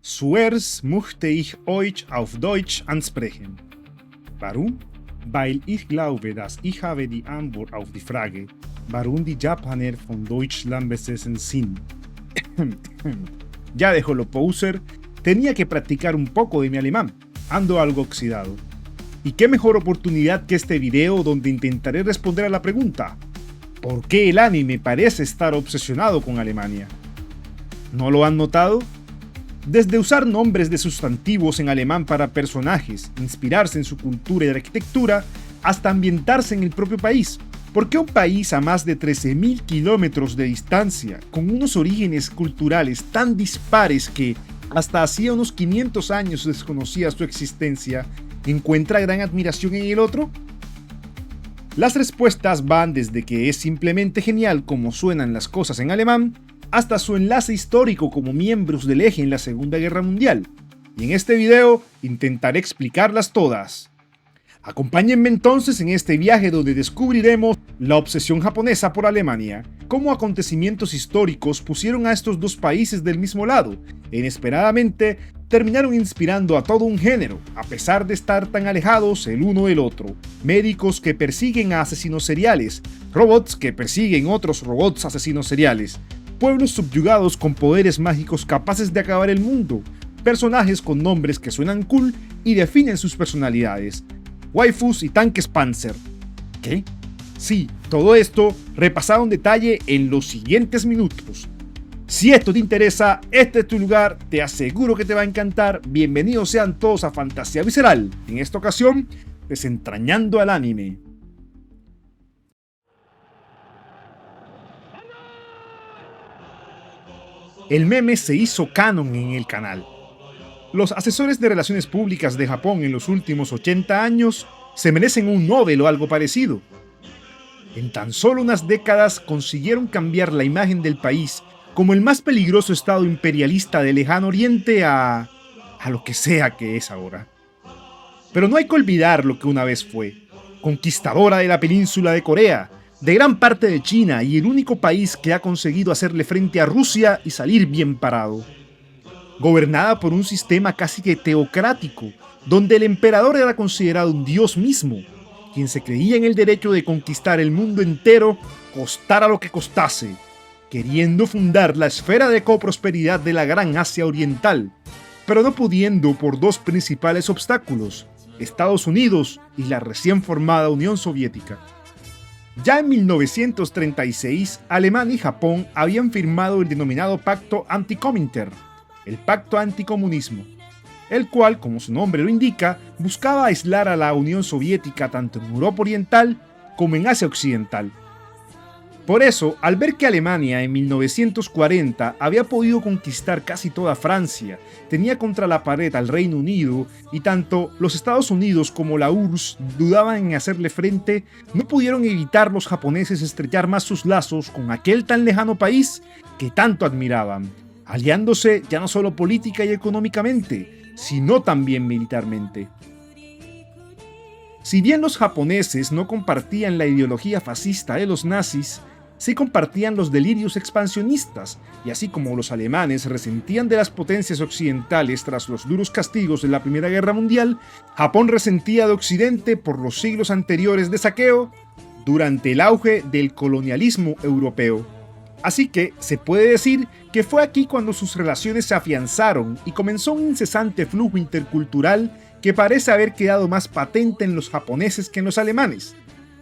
Zuerst möchte ich euch auf Deutsch ansprechen. Warum? Weil ich glaube, dass ich habe die Antwort auf die Frage, warum die Japaner von Deutschland besessen sind. Ya dejo lo poser, tenía que practicar un poco de mi alemán, ando algo oxidado. ¿Y qué mejor oportunidad que este video donde intentaré responder a la pregunta? ¿Por qué el anime parece estar obsesionado con Alemania? ¿No lo han notado? Desde usar nombres de sustantivos en alemán para personajes, inspirarse en su cultura y arquitectura, hasta ambientarse en el propio país. ¿Por qué un país a más de 13.000 kilómetros de distancia, con unos orígenes culturales tan dispares que hasta hacía unos 500 años desconocía su existencia, encuentra gran admiración en el otro? Las respuestas van desde que es simplemente genial como suenan las cosas en alemán, hasta su enlace histórico como miembros del eje en la Segunda Guerra Mundial. Y en este video intentaré explicarlas todas. Acompáñenme entonces en este viaje donde descubriremos la obsesión japonesa por Alemania, cómo acontecimientos históricos pusieron a estos dos países del mismo lado, e inesperadamente terminaron inspirando a todo un género, a pesar de estar tan alejados el uno del otro. Médicos que persiguen a asesinos seriales, robots que persiguen otros robots asesinos seriales, pueblos subyugados con poderes mágicos capaces de acabar el mundo, personajes con nombres que suenan cool y definen sus personalidades, waifus y tanques Panzer. ¿Qué? Sí, todo esto repasado en detalle en los siguientes minutos. Si esto te interesa, este es tu lugar, te aseguro que te va a encantar. Bienvenidos sean todos a Fantasía Visceral, en esta ocasión, desentrañando al anime. El meme se hizo canon en el canal. Los asesores de relaciones públicas de Japón en los últimos 80 años se merecen un Nobel o algo parecido. En tan solo unas décadas consiguieron cambiar la imagen del país como el más peligroso estado imperialista del lejano oriente a lo que sea que es ahora. Pero no hay que olvidar lo que una vez fue, conquistadora de la península de Corea, de gran parte de China y el único país que ha conseguido hacerle frente a Rusia y salir bien parado. Gobernada por un sistema casi que teocrático, donde el emperador era considerado un dios mismo, quien se creía en el derecho de conquistar el mundo entero, costara lo que costase, queriendo fundar la esfera de coprosperidad de la Gran Asia Oriental, pero no pudiendo por dos principales obstáculos, Estados Unidos y la recién formada Unión Soviética. Ya en 1936, Alemania y Japón habían firmado el denominado Pacto Antikomintern, el Pacto Anticomunismo, el cual, como su nombre lo indica, buscaba aislar a la Unión Soviética tanto en Europa Oriental como en Asia Occidental. Por eso, al ver que Alemania en 1940 había podido conquistar casi toda Francia, tenía contra la pared al Reino Unido y tanto los Estados Unidos como la URSS dudaban en hacerle frente, no pudieron evitar los japoneses estrechar más sus lazos con aquel tan lejano país que tanto admiraban, aliándose ya no solo política y económicamente, sino también militarmente. Si bien los japoneses no compartían la ideología fascista de los nazis, sí compartían los delirios expansionistas, y así como los alemanes resentían de las potencias occidentales tras los duros castigos de la Primera Guerra Mundial, Japón resentía de Occidente por los siglos anteriores de saqueo durante el auge del colonialismo europeo. Así que se puede decir que fue aquí cuando sus relaciones se afianzaron y comenzó un incesante flujo intercultural que parece haber quedado más patente en los japoneses que en los alemanes.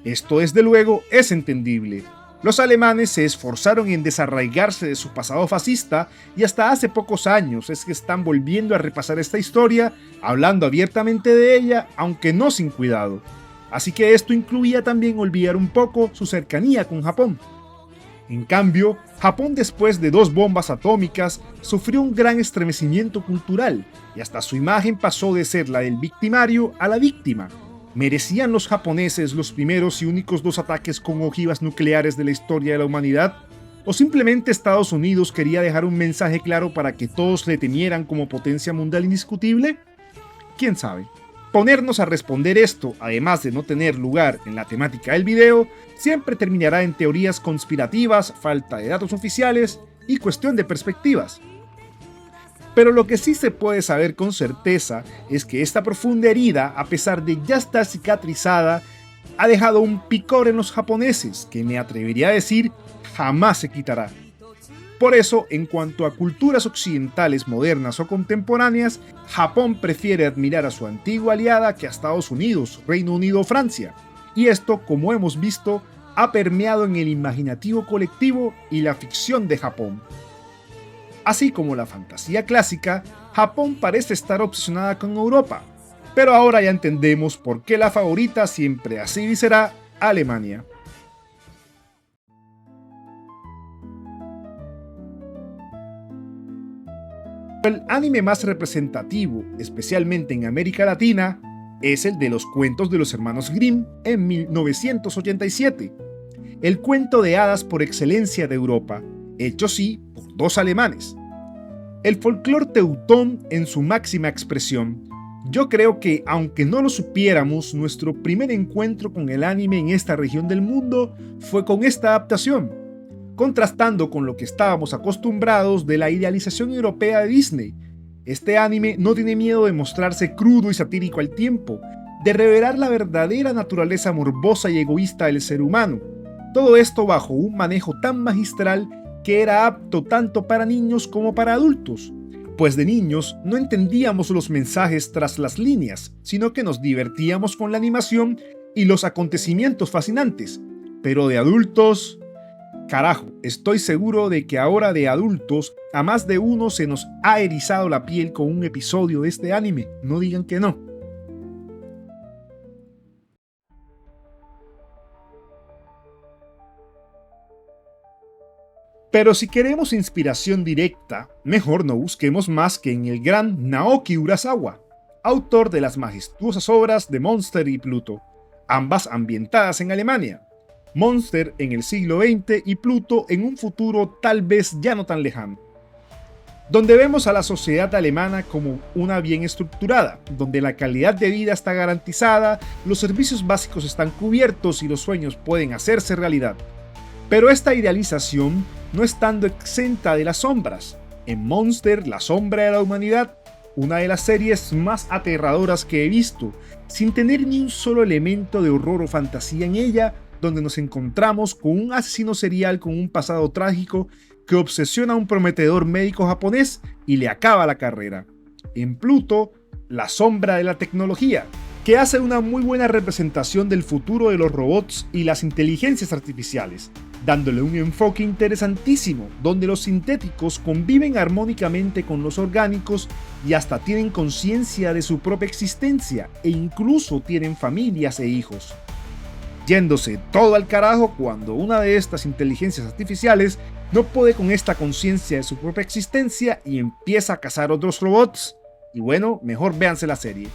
Esto desde luego es entendible. Los alemanes se esforzaron en desarraigarse de su pasado fascista y hasta hace pocos años es que están volviendo a repasar esta historia, hablando abiertamente de ella, aunque no sin cuidado. Así que esto incluía también olvidar un poco su cercanía con Japón. En cambio, Japón después de 2 bombas atómicas sufrió un gran estremecimiento cultural y hasta su imagen pasó de ser la del victimario a la víctima. ¿Merecían los japoneses los primeros y únicos 2 ataques con ojivas nucleares de la historia de la humanidad? ¿O simplemente Estados Unidos quería dejar un mensaje claro para que todos le temieran como potencia mundial indiscutible? ¿Quién sabe? Ponernos a responder esto, además de no tener lugar en la temática del video, siempre terminará en teorías conspirativas, falta de datos oficiales y cuestión de perspectivas. Pero lo que sí se puede saber con certeza es que esta profunda herida, a pesar de ya estar cicatrizada, ha dejado un picor en los japoneses que me atrevería a decir jamás se quitará. Por eso, en cuanto a culturas occidentales modernas o contemporáneas, Japón prefiere admirar a su antigua aliada que a Estados Unidos, Reino Unido o Francia. Y esto, como hemos visto, ha permeado en el imaginativo colectivo y la ficción de Japón. Así como la fantasía clásica, Japón parece estar obsesionada con Europa, pero ahora ya entendemos por qué la favorita siempre ha sido y será Alemania. El anime más representativo, especialmente en América Latina, es el de los cuentos de los hermanos Grimm en 1987, el cuento de hadas por excelencia de Europa, hecho sí por dos alemanes. El folclore teutón en su máxima expresión. Yo creo que, aunque no lo supiéramos, nuestro primer encuentro con el anime en esta región del mundo fue con esta adaptación, contrastando con lo que estábamos acostumbrados de la idealización europea de Disney. Este anime no tiene miedo de mostrarse crudo y satírico al tiempo, de revelar la verdadera naturaleza morbosa y egoísta del ser humano. Todo esto bajo un manejo tan magistral que era apto tanto para niños como para adultos, pues de niños no entendíamos los mensajes tras las líneas, sino que nos divertíamos con la animación y los acontecimientos fascinantes, pero de adultos... Carajo, estoy seguro de que ahora de adultos a más de uno se nos ha erizado la piel con un episodio de este anime, no digan que no. Pero si queremos inspiración directa, mejor no busquemos más que en el gran Naoki Urasawa, autor de las majestuosas obras de Monster y Pluto, ambas ambientadas en Alemania. Monster en el siglo XX y Pluto en un futuro tal vez ya no tan lejano, donde vemos a la sociedad alemana como una bien estructurada, donde la calidad de vida está garantizada, los servicios básicos están cubiertos y los sueños pueden hacerse realidad. Pero esta idealización no estando exenta de las sombras. En Monster, la sombra de la humanidad, una de las series más aterradoras que he visto, sin tener ni un solo elemento de horror o fantasía en ella, donde nos encontramos con un asesino serial con un pasado trágico que obsesiona a un prometedor médico japonés y le acaba la carrera. En Pluto, la sombra de la tecnología, que hace una muy buena representación del futuro de los robots y las inteligencias artificiales, dándole un enfoque interesantísimo, donde los sintéticos conviven armónicamente con los orgánicos y hasta tienen conciencia de su propia existencia e incluso tienen familias e hijos. Yéndose todo al carajo cuando una de estas inteligencias artificiales no puede con esta conciencia de su propia existencia y empieza a cazar otros robots. Y bueno, mejor véanse la serie.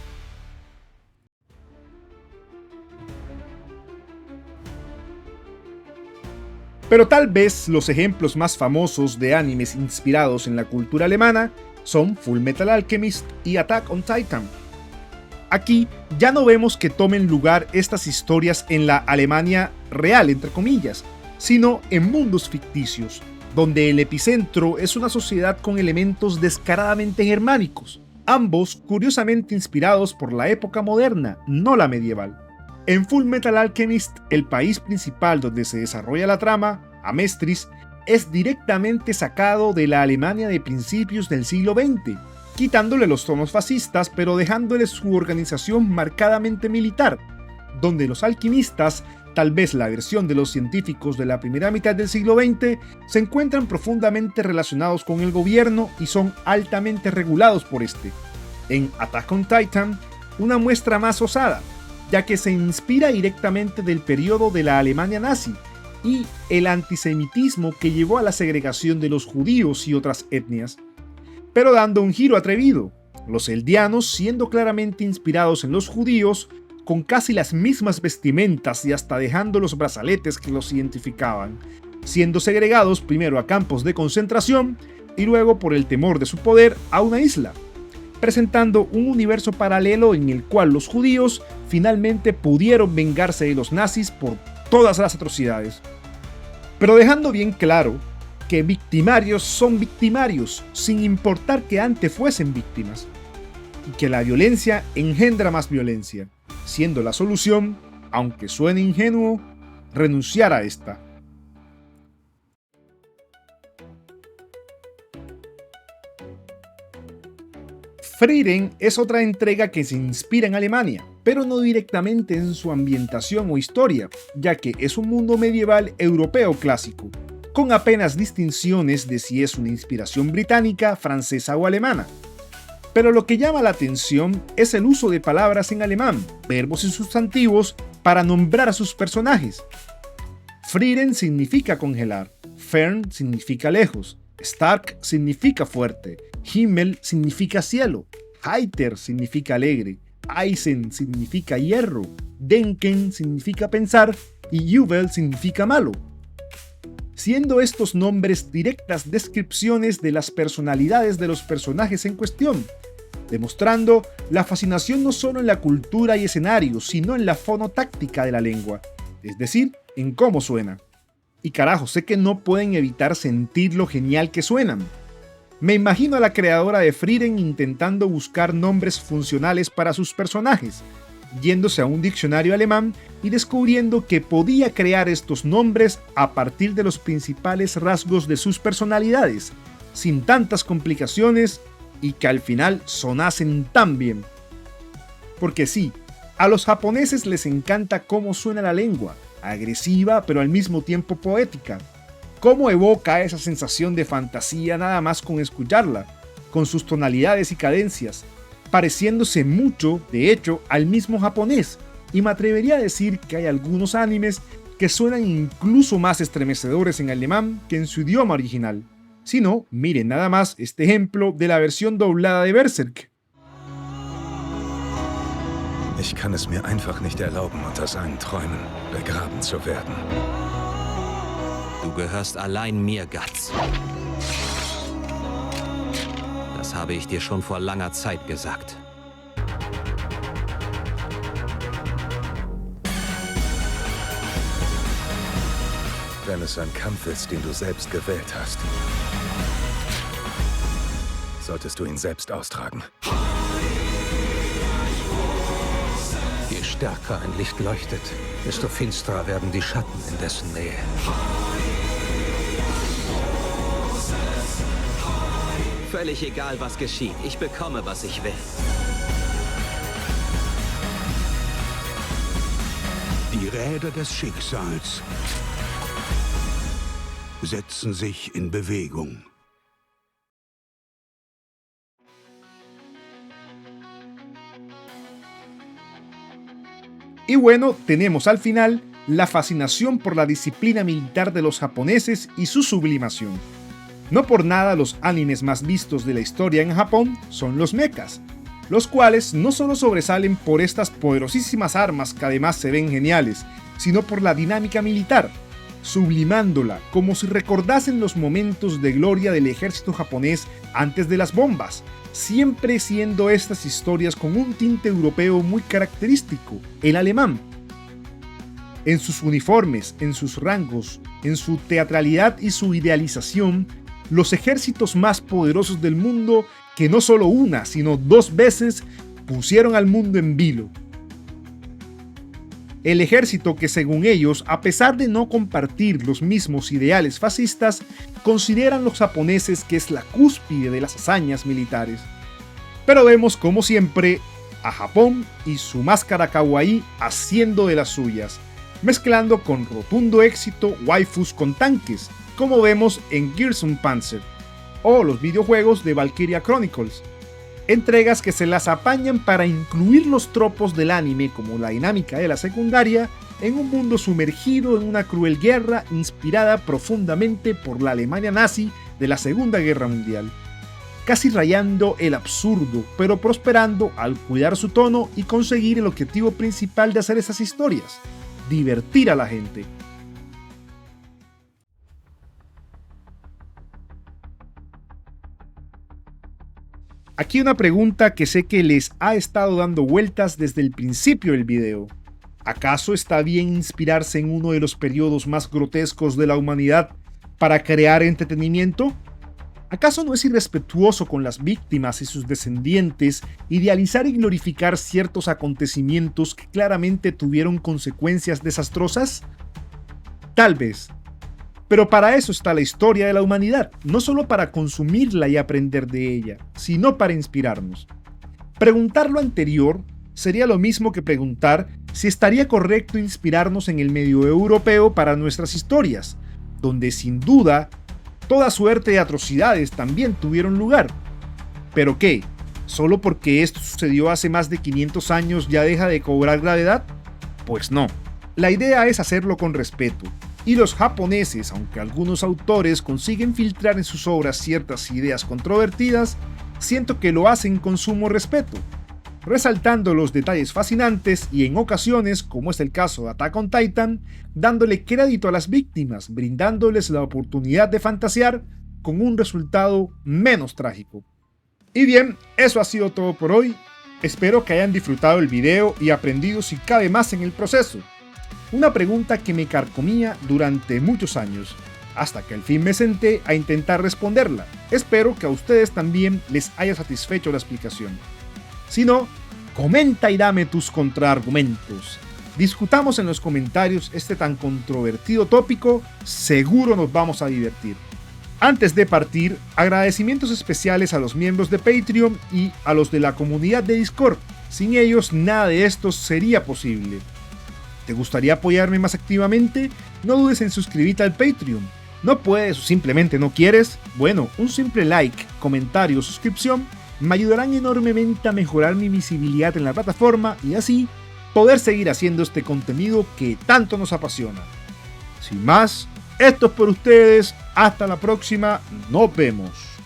Pero tal vez los ejemplos más famosos de animes inspirados en la cultura alemana son Fullmetal Alchemist y Attack on Titan. Aquí ya no vemos que tomen lugar estas historias en la Alemania real, entre comillas, sino en mundos ficticios, donde el epicentro es una sociedad con elementos descaradamente germánicos, ambos curiosamente inspirados por la época moderna, no la medieval. En Fullmetal Alchemist, el país principal donde se desarrolla la trama, Amestris, es directamente sacado de la Alemania de principios del siglo XX, quitándole los tonos fascistas pero dejándole su organización marcadamente militar, donde los alquimistas, tal vez la versión de los científicos de la primera mitad del siglo XX, se encuentran profundamente relacionados con el gobierno y son altamente regulados por este. En Attack on Titan, una muestra más osada, ya que se inspira directamente del periodo de la Alemania nazi y el antisemitismo que llevó a la segregación de los judíos y otras etnias, pero dando un giro atrevido, los eldianos siendo claramente inspirados en los judíos, con casi las mismas vestimentas y hasta dejando los brazaletes que los identificaban, siendo segregados primero a campos de concentración y luego por el temor de su poder a una isla, presentando un universo paralelo en el cual los judíos finalmente pudieron vengarse de los nazis por todas las atrocidades. Pero dejando bien claro que victimarios son victimarios, sin importar que antes fuesen víctimas, y que la violencia engendra más violencia, siendo la solución, aunque suene ingenuo, renunciar a esta. Frieren es otra entrega que se inspira en Alemania, pero no directamente en su ambientación o historia, ya que es un mundo medieval europeo clásico, con apenas distinciones de si es una inspiración británica, francesa o alemana. Pero lo que llama la atención es el uso de palabras en alemán, verbos y sustantivos para nombrar a sus personajes. Frieren significa congelar, fern significa lejos, stark significa fuerte, Himmel significa cielo, Heiter significa alegre, Eisen significa hierro, Denken significa pensar y Jubel significa malo. Siendo estos nombres directas descripciones de las personalidades de los personajes en cuestión, demostrando la fascinación no solo en la cultura y escenario, sino en la fonotáctica de la lengua, es decir, en cómo suena. Y carajo, sé que no pueden evitar sentir lo genial que suenan. Me imagino a la creadora de Frieren intentando buscar nombres funcionales para sus personajes, yéndose a un diccionario alemán y descubriendo que podía crear estos nombres a partir de los principales rasgos de sus personalidades, sin tantas complicaciones y que al final sonasen tan bien. Porque sí, a los japoneses les encanta cómo suena la lengua, agresiva pero al mismo tiempo poética. Cómo evoca esa sensación de fantasía nada más con escucharla, con sus tonalidades y cadencias, pareciéndose mucho, de hecho, al mismo japonés, y me atrevería a decir que hay algunos animes que suenan incluso más estremecedores en alemán que en su idioma original. Si no, miren nada más este ejemplo de la versión doblada de Berserk. Ich kann es mir einfach nicht erlauben, unter seinen Träumen begraben zu werden. Du gehörst allein mir, Guts. Das habe ich dir schon vor langer Zeit gesagt. Wenn es ein Kampf ist, den du selbst gewählt hast, solltest du ihn selbst austragen. Je stärker ein Licht leuchtet, desto finsterer werden die Schatten in dessen Nähe. Völlig egal, was geschieht. Ich bekomme, was ich will. Die Räder des Schicksals setzen sich in Bewegung. Y bueno, tenemos al final la fascinación por la disciplina militar de los japoneses y su sublimación. No por nada los animes más vistos de la historia en Japón son los mechas, los cuales no solo sobresalen por estas poderosísimas armas que además se ven geniales, sino por la dinámica militar, sublimándola como si recordasen los momentos de gloria del ejército japonés antes de las bombas, siempre siendo estas historias con un tinte europeo muy característico, el alemán. En sus uniformes, en sus rangos, en su teatralidad y su idealización, los ejércitos más poderosos del mundo que no solo una, sino dos veces pusieron al mundo en vilo. El ejército que según ellos, a pesar de no compartir los mismos ideales fascistas, consideran los japoneses que es la cúspide de las hazañas militares. Pero vemos como siempre a Japón y su máscara kawaii haciendo de las suyas, mezclando con rotundo éxito waifus con tanques, como vemos en Gears Panzer, o los videojuegos de Valkyria Chronicles, entregas que se las apañan para incluir los tropos del anime como la dinámica de la secundaria en un mundo sumergido en una cruel guerra inspirada profundamente por la Alemania nazi de la Segunda Guerra Mundial, casi rayando el absurdo, pero prosperando al cuidar su tono y conseguir el objetivo principal de hacer esas historias: divertir a la gente. Aquí una pregunta que sé que les ha estado dando vueltas desde el principio del video. ¿Acaso está bien inspirarse en uno de los periodos más grotescos de la humanidad ¿Para crear entretenimiento? ¿Acaso no es irrespetuoso con las víctimas y sus descendientes idealizar y glorificar ciertos acontecimientos que claramente tuvieron consecuencias desastrosas? Tal vez. Pero para eso está la historia de la humanidad, no solo para consumirla y aprender de ella, sino para inspirarnos. Preguntar lo anterior sería lo mismo que preguntar si estaría correcto inspirarnos en el medio europeo para nuestras historias, donde sin duda toda suerte de atrocidades también tuvieron lugar. ¿Pero qué? ¿Solo porque esto sucedió hace más de 500 años ya deja de cobrar gravedad? Pues no. La idea es hacerlo con respeto. Y los japoneses, aunque algunos autores consiguen filtrar en sus obras ciertas ideas controvertidas, siento que lo hacen con sumo respeto, resaltando los detalles fascinantes y en ocasiones, como es el caso de Attack on Titan, dándole crédito a las víctimas, brindándoles la oportunidad de fantasear con un resultado menos trágico. Y bien, eso ha sido todo por hoy. Espero que hayan disfrutado el video y aprendido si cabe más en el proceso. Una pregunta que me carcomía durante muchos años, hasta que al fin me senté a intentar responderla. Espero que a ustedes también les haya satisfecho la explicación. Si no, comenta y dame tus contraargumentos. Discutamos en los comentarios este tan controvertido tópico, seguro nos vamos a divertir. Antes de partir, agradecimientos especiales a los miembros de Patreon y a los de la comunidad de Discord. Sin ellos nada de esto sería posible. ¿Te gustaría apoyarme más activamente? No dudes en suscribirte al Patreon. ¿No puedes o simplemente no quieres? Bueno, un simple like, comentario o suscripción me ayudarán enormemente a mejorar mi visibilidad en la plataforma y así poder seguir haciendo este contenido que tanto nos apasiona. Sin más, esto es por ustedes. Hasta la próxima. Nos vemos.